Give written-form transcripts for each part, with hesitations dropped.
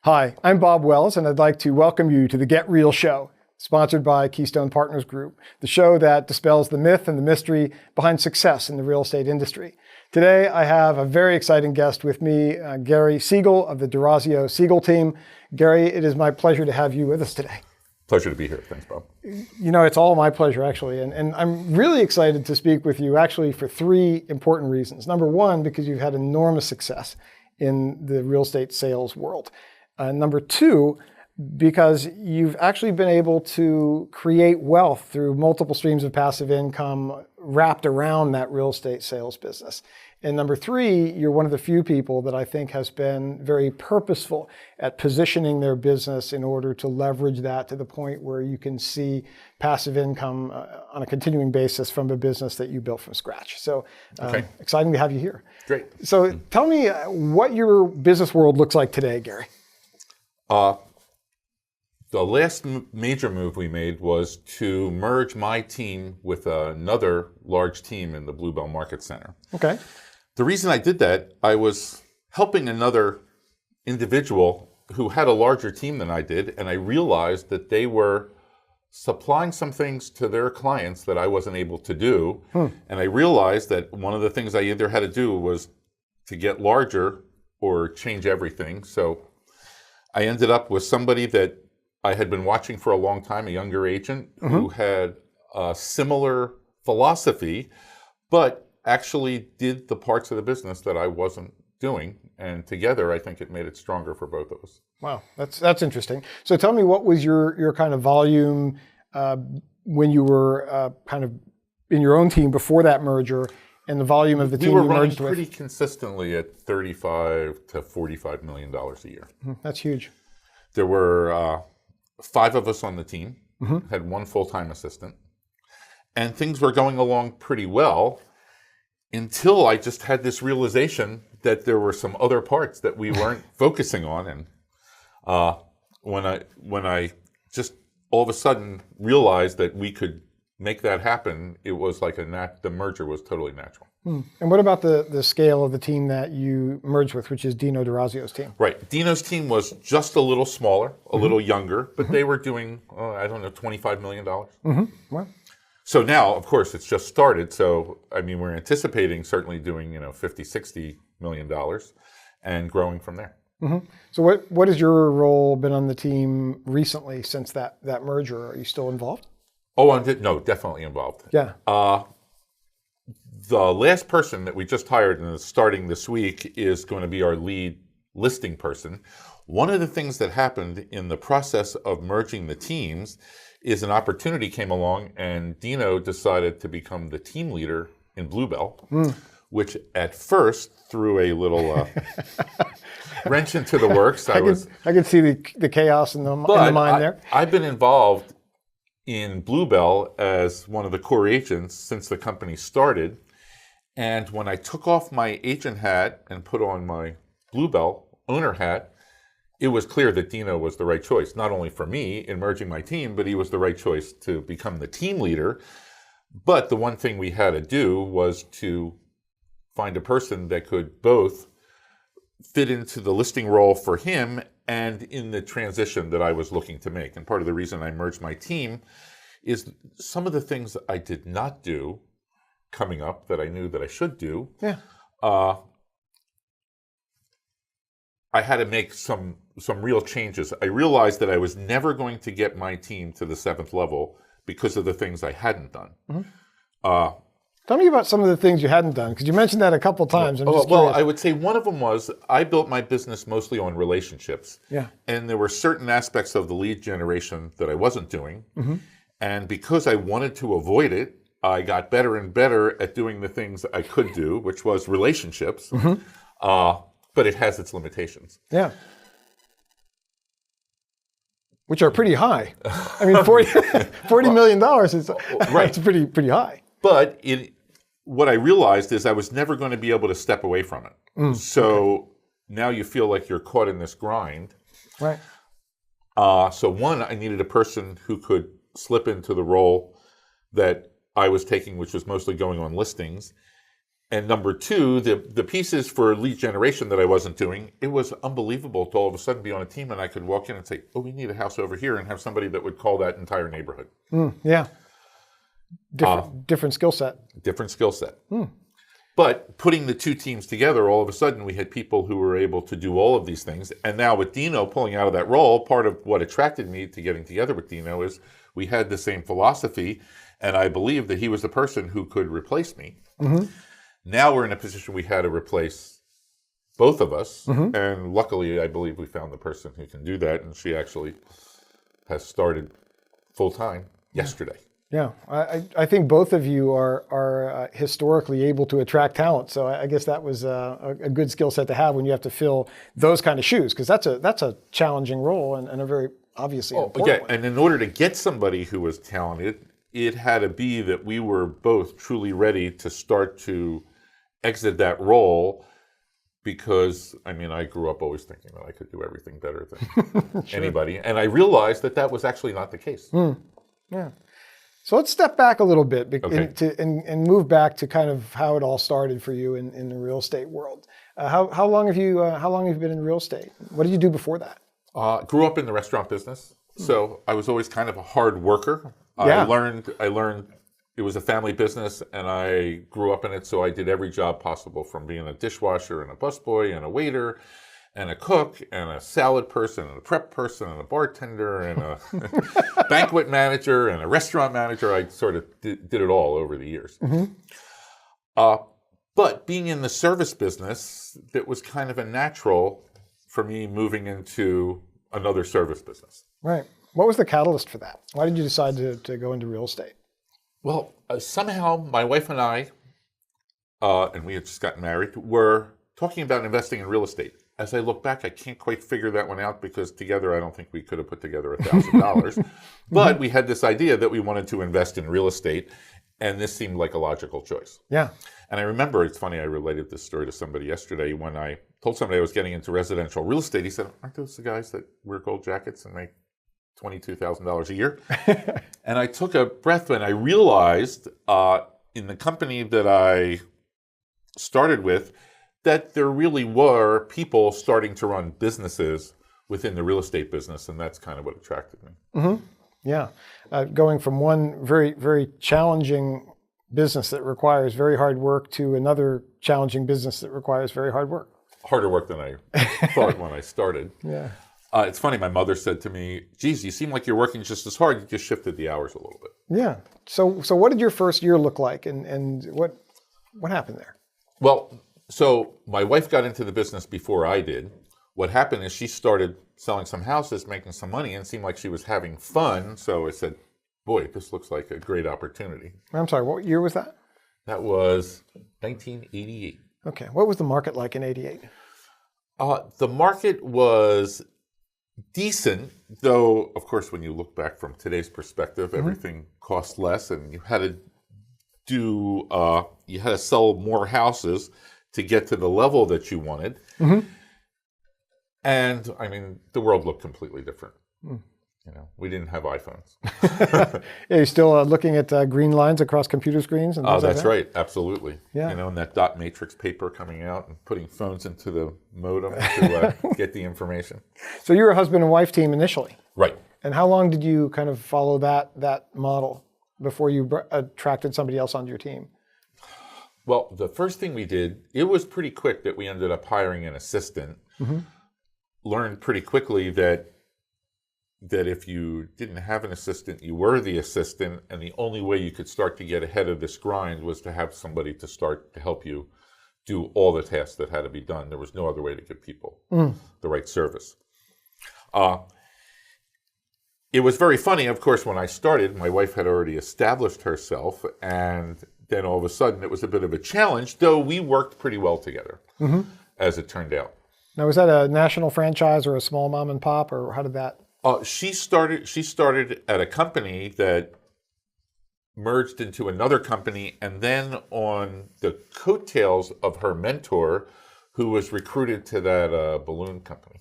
Hi, I'm Bob Wells, and I'd like to welcome you to the Get Real Show, sponsored by Keystone Partners Group, the show that dispels the myth and the mystery behind success in the real estate industry. Today, I have a very exciting guest with me, Gary Segal of the Durazio Segal team. Gary, it is my pleasure to have you with us today. Pleasure to be here. Thanks, Bob. You know, it's all my pleasure, actually. And I'm really excited to speak with you, actually, for three important reasons. Number one, because you've had enormous success in the real estate sales world. Number two, because you've actually been able to create wealth through multiple streams of passive income wrapped around that real estate sales business. And number three, you're one of the few people that I think has been very purposeful at positioning their business in order to leverage that to the point where you can see passive income on a continuing basis from a business that you built from scratch. So exciting to have you here. Great. So tell me what your business world looks like today, Gary. The last major move we made was to merge my team with another large team in the Bluebell Market Center. Okay. The reason I did that, I was helping another individual who had a larger team than I did, and I realized that they were supplying some things to their clients that I wasn't able to do. And I realized that one of the things I either had to do was to get larger or change everything. So I ended up with somebody that I had been watching for a long time, a younger agent who had a similar philosophy, but actually did the parts of the business that I wasn't doing. And together, I think it made it stronger for both of us. Wow, that's interesting. So tell me, what was your kind of volume when you were kind of in your own team before that merger, and the volume of the team you merged with? We were running pretty consistently at $35 to $45 million a year. That's huge. There were 5 of us on the team, had 1 full-time assistant, and things were going along pretty well until I just had this realization that there were some other parts that we weren't focusing on. And when I just all of a sudden realized that we could make that happen, it was like the merger was totally natural. And what about the scale of the team that you merged with, which is Dino Durazio's team? Right. Dino's team was just a little smaller, a little younger, but they were doing, $25 million. Well, so now, of course, it's just started. So, I mean, we're anticipating certainly doing, $50, $60 million and growing from there. So what has your role been on the team recently since that merger? Are you still involved? Oh, no, definitely involved. Yeah. The last person that we just hired and is starting this week is going to be our lead listing person. One of the things that happened in the process of merging the teams is an opportunity came along, and Dino decided to become the team leader in Bluebell, which at first threw a little wrench into the works. I could see the chaos in the mind there. I've been involved in Bluebell as one of the core agents since the company started. And when I took off my agent hat and put on my Bluebell owner hat, it was clear that Dino was the right choice, not only for me in merging my team, but he was the right choice to become the team leader. But the one thing we had to do was to find a person that could both fit into the listing role for him and in the transition that I was looking to make. And part of the reason I merged my team is some of the things that I did not do coming up that I knew that I should do. Yeah. I had to make some real changes. I realized that I was never going to get my team to the 7th level because of the things I hadn't done. Tell me about some of the things you hadn't done, because you mentioned that a couple times. Well, I would say one of them was I built my business mostly on relationships. Yeah. And there were certain aspects of the lead generation that I wasn't doing. And because I wanted to avoid it, I got better and better at doing the things I could do, which was relationships. But it has its limitations. Yeah. Which are pretty high. I mean, $40 million is right. It's pretty high. But what I realized is I was never going to be able to step away from it. So now you feel like you're caught in this grind. Right. So one, I needed a person who could slip into the role that I was taking, which was mostly going on listings. And number two, the pieces for lead generation that I wasn't doing, it was unbelievable to all of a sudden be on a team and I could walk in and say, oh, we need a house over here, and have somebody that would call that entire neighborhood. Yeah. Different skill set. Different skill set. But putting the two teams together, all of a sudden we had people who were able to do all of these things. And now with Dino pulling out of that role, part of what attracted me to getting together with Dino is we had the same philosophy, and I believed that he was the person who could replace me. Now we're in a position we had to replace both of us, and luckily I believe we found the person who can do that, and she actually has started full-time yesterday. Yeah, I think both of you are historically able to attract talent. So I guess that was a good skill set to have when you have to fill those kind of shoes, because that's a challenging role and a very obviously important one. And in order to get somebody who was talented, it had to be that we were both truly ready to start to exit that role, because, I mean, I grew up always thinking that I could do everything better than anybody. And I realized that that was actually not the case. Yeah. So let's step back a little bit and move back to kind of how it all started for you in the real estate world. How long have you been in real estate? What did you do before that? Grew up in the restaurant business, so I was always kind of a hard worker. Yeah. I learned it was a family business, and I grew up in it, so I did every job possible, from being a dishwasher and a busboy and a waiter and a cook and a salad person and a prep person and a bartender and a banquet manager and a restaurant manager. I sort of did it all over the years. But being in the service business, it was kind of a natural for me moving into another service business. Right. What was the catalyst for that? Why did you decide to go into real estate? Well, somehow my wife and I, and we had just gotten married, were talking about investing in real estate. As I look back, I can't quite figure that one out, because together I don't think we could have put together $1,000. But we had this idea that we wanted to invest in real estate, and this seemed like a logical choice. Yeah. And I remember, it's funny, I related this story to somebody yesterday when I told somebody I was getting into residential real estate. He said, aren't those the guys that wear gold jackets and make $22,000 a year? And I took a breath when I realized in the company that I started with that there really were people starting to run businesses within the real estate business, and that's kind of what attracted me. Yeah. Going from one very, very challenging business that requires very hard work to another challenging business that requires very hard work. Harder work than I thought when I started. Yeah. It's funny, my mother said to me, geez, you seem like you're working just as hard, you just shifted the hours a little bit. Yeah. So what did your first year look like, and what happened there? Well, so my wife got into the business before I did. What happened is she started selling some houses, making some money, and it seemed like she was having fun. So I said, boy, this looks like a great opportunity. I'm sorry, what year was that? That was 1988. Okay. What was the market like in 88? The market was decent, though, of course, when you look back from today's perspective, everything cost less, and you had to sell more houses to get to the level that you wanted. And I mean, the world looked completely different. You know, we didn't have iPhones. Yeah, you're still looking at green lines across computer screens and things like that's that? right, absolutely. Yeah. You know, and that dot matrix paper coming out and putting phones into the modem to get the information. So you were a husband and wife team initially. Right. And how long did you kind of follow that model before you attracted somebody else onto your team? Well, the first thing we did, it was pretty quick that we ended up hiring an assistant. Learned pretty quickly that if you didn't have an assistant, you were the assistant, and the only way you could start to get ahead of this grind was to have somebody to start to help you do all the tasks that had to be done. There was no other way to give people the right service. It was very funny, of course, when I started, my wife had already established herself, and then all of a sudden it was a bit of a challenge, though we worked pretty well together, as it turned out. Now, was that a national franchise or a small mom and pop, or how did that? She started at a company that merged into another company, and then on the coattails of her mentor, who was recruited to that balloon company.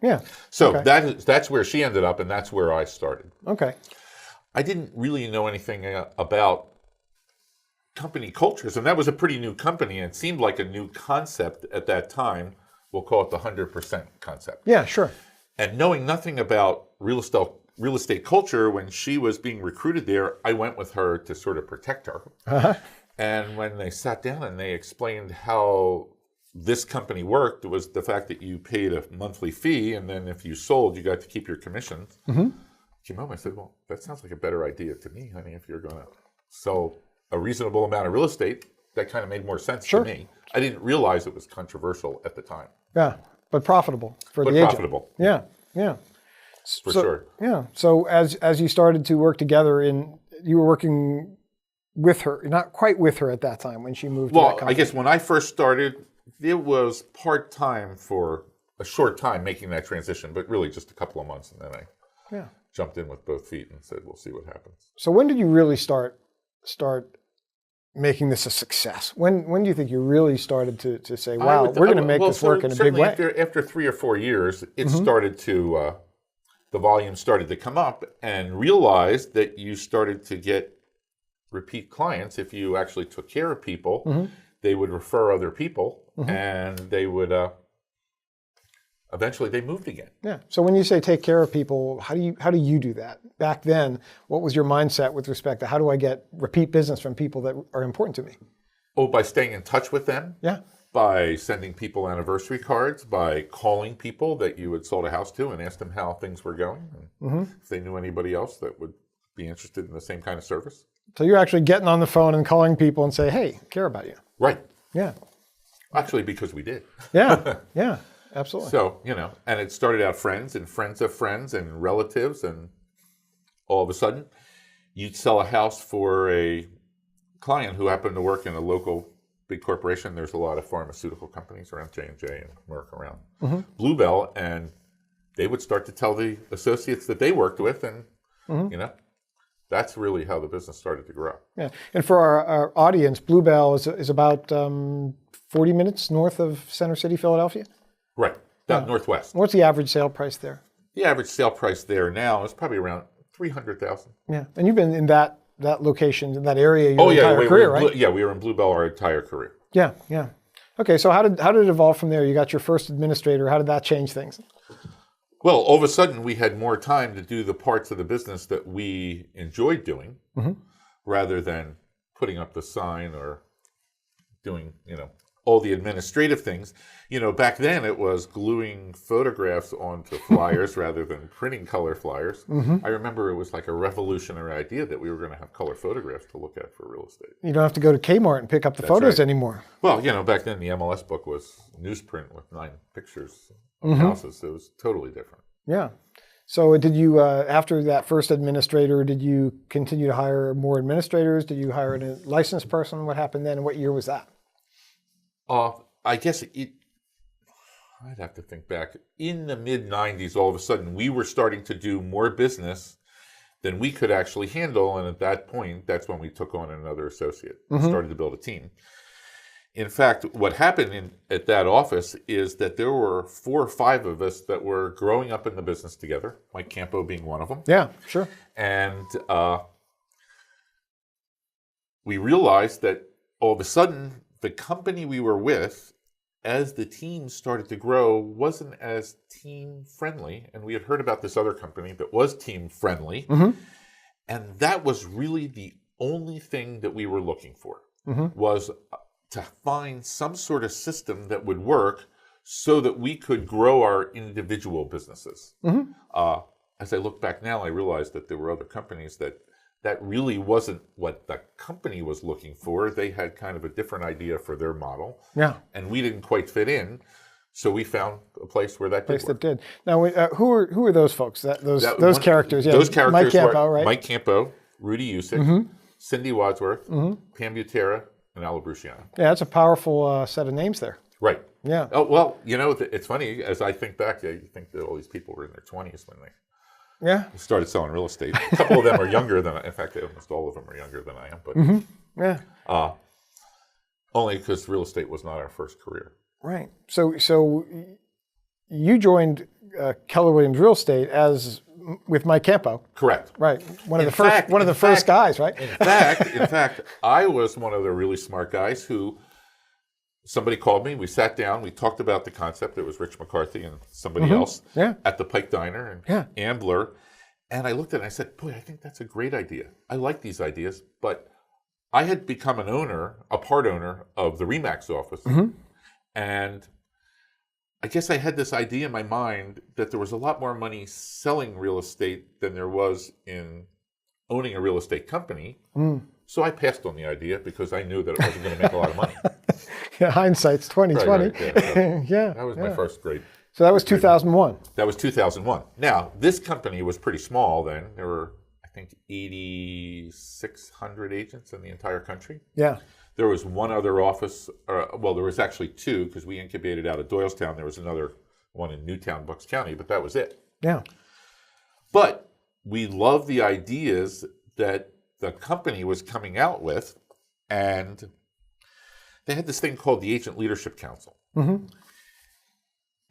Yeah. So that's where she ended up, and that's where I started. Okay. I didn't really know anything about company cultures, and that was a pretty new company, and it seemed like a new concept at that time. We'll call it the 100% concept. Yeah, sure. And knowing nothing about real estate culture, when she was being recruited there, I went with her to sort of protect her. Uh-huh. And when they sat down and they explained how this company worked, was the fact that you paid a monthly fee, and then if you sold, you got to keep your commissions. Mm-hmm. Came home, I said, well, that sounds like a better idea to me, honey, if you're going to sell a reasonable amount of real estate. That kind of made more sense to me. I didn't realize it was controversial at the time. Yeah, but profitable for the agent. Profitable. Yeah, yeah. For sure. Yeah. So as you started to work together, you were working with her, not quite with her at that time when she moved to that company. I guess when I first started, it was part-time for a short time making that transition, but really just a couple of months. And then I jumped in with both feet and said, we'll see what happens. So when did you really start making this a success? When do you think you really started to say, wow, we're going to make this work in a big way? After 3 or 4 years, it started to, the volume started to come up, and realized that you started to get repeat clients. If you actually took care of people, they would refer other people, and they would, eventually they moved again. Yeah. So when you say take care of people, how do you do that? Back then, what was your mindset with respect to how do I get repeat business from people that are important to me? Oh, by staying in touch with them. Yeah. By sending people anniversary cards, by calling people that you had sold a house to and asked them how things were going, and if they knew anybody else that would be interested in the same kind of service. So you're actually getting on the phone and calling people and say, hey, care about you. Right. Yeah. Actually, because we did. Yeah. Yeah. Absolutely. So, and it started out friends and friends of friends and relatives, and all of a sudden, you'd sell a house for a client who happened to work in a local big corporation. There's a lot of pharmaceutical companies around, J&J and Merck around Bluebell, and they would start to tell the associates that they worked with, and, that's really how the business started to grow. Yeah, and for our audience, Bluebell is about 40 minutes north of Center City, Philadelphia? Right, about northwest. What's the average sale price there? The average sale price there now is probably around $300,000. Yeah, and you've been in that location, in that area your entire career, right? We were in Bluebell our entire career. Yeah, yeah. Okay, so how did it evolve from there? You got your first administrator. How did that change things? Well, all of a sudden, we had more time to do the parts of the business that we enjoyed doing, rather than putting up the sign or doing, all the administrative things. Back then it was gluing photographs onto flyers rather than printing color flyers. I remember it was like a revolutionary idea that we were going to have color photographs to look at for real estate. You don't have to go to Kmart and pick up the photos anymore. Well, back then the MLS book was newsprint with 9 pictures of houses. It was totally different. Yeah. So did you, after that first administrator, did you continue to hire more administrators? Did you hire a licensed person? What happened then? And what year was that? I guess I'd have to think back. In the mid-90s, all of a sudden, we were starting to do more business than we could actually handle. And at that point, that's when we took on another associate and started to build a team. In fact, what happened at that office is that there were 4 or 5 of us that were growing up in the business together, Mike Campo being one of them. Yeah, sure. And we realized that all of a sudden, the company we were with, as the team started to grow, wasn't as team friendly. And we had heard about this other company that was team friendly. And that was really the only thing that we were looking for, was to find some sort of system that would work so that we could grow our individual businesses. As I look back now, I realized that there were other companies that really wasn't what the company was looking for. They had kind of a different idea for their model. Yeah. And we didn't quite fit in. So we found a place where that did work. That did. Now, who are those folks? Those characters? Yeah. Those characters Mike Campo, right? Mike Campo, Rudy Usick, Cindy Wadsworth, Pam Butera, and Al Bruciano. Yeah, that's a powerful set of names there. Right. Yeah. Oh, well, it's funny. As I think back, you think that all these people were in their 20s when they started selling real estate. A couple of them are younger than in fact, almost all of them are younger than I am. But only because real estate was not our first career. Right. So you joined Keller Williams Real Estate as with Mike Campo. Correct. Right. One of the first guys, right? In fact, I was one of the really smart guys who somebody called me. We sat down. We talked about the concept. It was Rich McCarthy and somebody else at the Pike Diner and Ambler. And I looked at it and I said, boy, I think that's a great idea. I like these ideas. But I had become a part owner of the RE/MAX office. And I guess I had this idea in my mind that there was a lot more money selling real estate than there was in owning a real estate company. So I passed on the idea because I knew that it wasn't going to make a lot of money. Hindsight's 2020. That was my first grade. So that was 2001. That was 2001. Now, this company was pretty small then. There were, I think, 8,600 agents in the entire country. Yeah. There was one other office. Well, there was actually two because we incubated out of Doylestown. There was another one in Newtown, Bucks County, but that was it. Yeah. But we loved the ideas that the company was coming out with, and they had this thing called the Agent Leadership Council.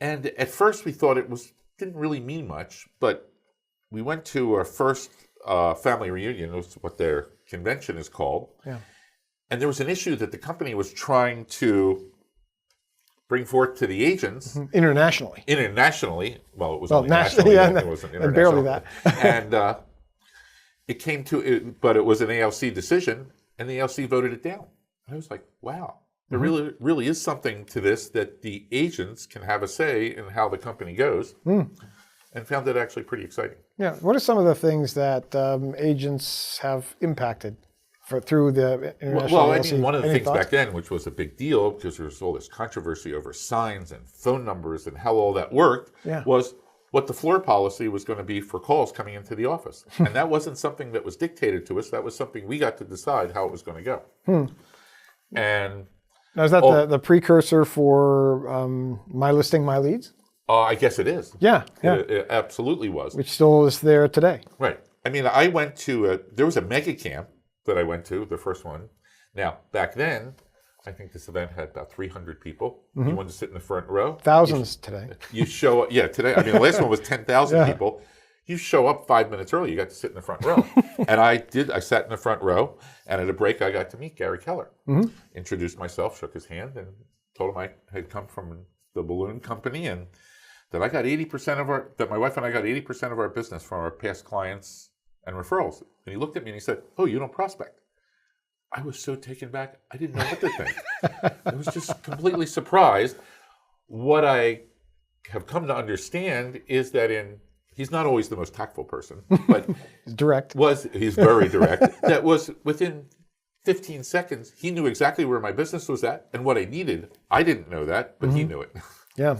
And at first we thought didn't really mean much, but we went to our first family reunion, was what their convention is called. Yeah. And there was an issue that the company was trying to bring forth to the agents. Internationally. Well, it was only nationally. It wasn't international. And barely that. And it came to it, but it was an ALC decision, and the ALC voted it down. And I was like, wow, there really is something to this, that the agents can have a say in how the company goes, and found it actually pretty exciting. Yeah. What are some of the things that agents have impacted through the international Well, I ALC? mean, one of the Any things thoughts? back then, which was a big deal, because there was all this controversy over signs and phone numbers and how all that worked, was what the floor policy was going to be for calls coming into the office. And that wasn't something that was dictated to us. That was something we got to decide how it was going to go. And now, is that the precursor for My Listing, My Leads? I guess it is. Yeah. It absolutely was. Which still is there today. Right. I mean, I went to there was a mega camp that I went to, the first one. Now, back then, I think this event had about 300 people. You wanted to sit in the front row. Thousands today. You show up, today. I mean, the last one was 10,000 people. You show up 5 minutes early, you got to sit in the front row. And I sat in the front row, and at a break, I got to meet Gary Keller. Introduced myself, shook his hand, and told him I had come from the balloon company, and that I got 80% that my wife and I got 80% of our business from our past clients and referrals. And he looked at me and he said, "Oh, you don't prospect." I was so taken back, I didn't know what to think. I was just completely surprised. What I have come to understand is that he's not always the most tactful person, but He's direct. He's very direct. That was within 15 seconds, he knew exactly where my business was at and what I needed. I didn't know that, but he knew it. Yeah.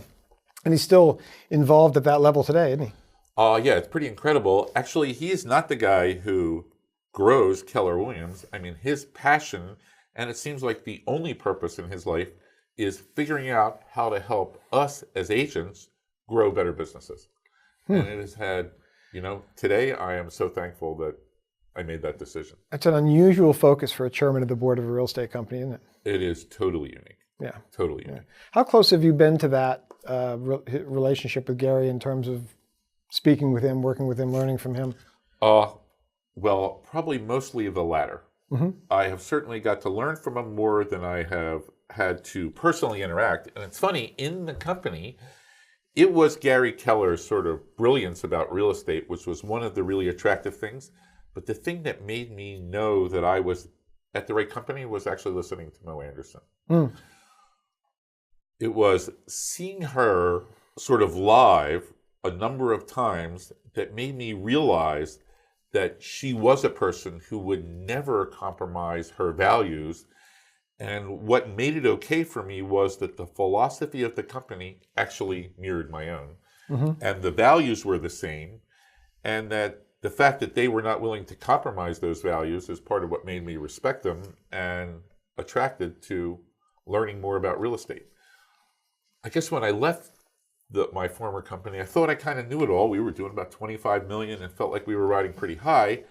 And he's still involved at that level today, isn't he? Yeah, it's pretty incredible. Actually, he is not the guy who grows Keller Williams. I mean, his passion, and it seems like the only purpose in his life, is figuring out how to help us as agents grow better businesses. And it has had, today I am so thankful that I made that decision. That's an unusual focus for a chairman of the board of a real estate company, isn't it? It is totally unique. Yeah. Totally unique. How close have you been to that relationship with Gary in terms of speaking with him, working with him, learning from him? Well, probably mostly the latter. I have certainly got to learn from him more than I have had to personally interact. And it's funny, in the company, it was Gary Keller's sort of brilliance about real estate, which was one of the really attractive things. But the thing that made me know that I was at the right company was actually listening to Mo Anderson. It was seeing her sort of live a number of times that made me realize that she was a person who would never compromise her values. And what made it okay for me was that the philosophy of the company actually mirrored my own. And the values were the same. And that the fact that they were not willing to compromise those values is part of what made me respect them and attracted to learning more about real estate. I guess when I left my former company, I thought I kind of knew it all. We were doing about $25 million and felt like we were riding pretty high.